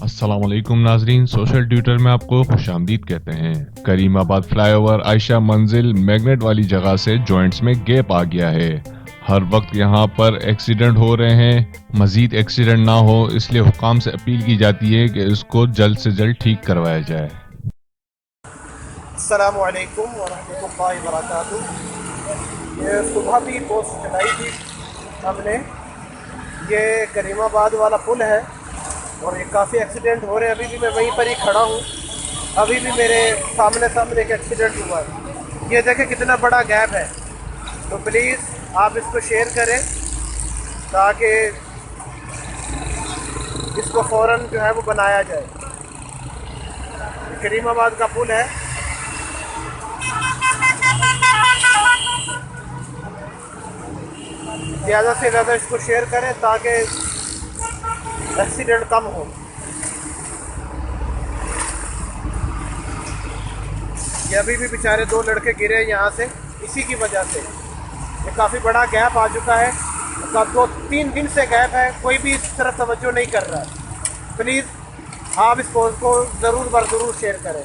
अस्सलाम वालेकुम नाजरीन, सोशल ट्विटर में आपको खुशामदीद कहते हैं। करीमाबाद फ्लाईओवर आयशा मंजिल मैग्नेट वाली जगह से जॉइंट्स में गैप आ गया है। हर वक्त यहाँ पर एक्सीडेंट हो रहे हैं। मजीद एक्सीडेंट ना हो इसलिए हुकाम से अपील की जाती है कि इसको जल्द से जल्द ठीक करवाया जाए। अस्सलामु अलैकुम वरहमतुल्लाहि वबरकातुहू। ये सुबह भी पोस्ट चलाई थी हमने। ये करीमाबाद वाला पुल है और ये काफ़ी एक्सीडेंट हो रहे हैं। अभी भी मैं वहीं पर ही खड़ा हूँ। अभी भी मेरे सामने सामने एक एक्सीडेंट हुआ है। ये देखें कितना बड़ा गैप है। तो प्लीज़ आप इसको शेयर करें ताकि इसको फ़ौरन जो है वो बनाया जाए। करीमाबाद का पुल है। ज़्यादा से ज़्यादा इसको शेयर करें ताकि एक्सीडेंट कम हो। ये अभी भी बेचारे दो लड़के गिरे यहाँ से इसी की वजह से। ये काफ़ी बड़ा गैप आ चुका है। 2-3 दिन से गैप है, कोई भी इस तरफ तवज्जो नहीं कर रहा है। प्लीज़ आप इस पोस्ट को ज़रूर बर ज़रूर शेयर करें।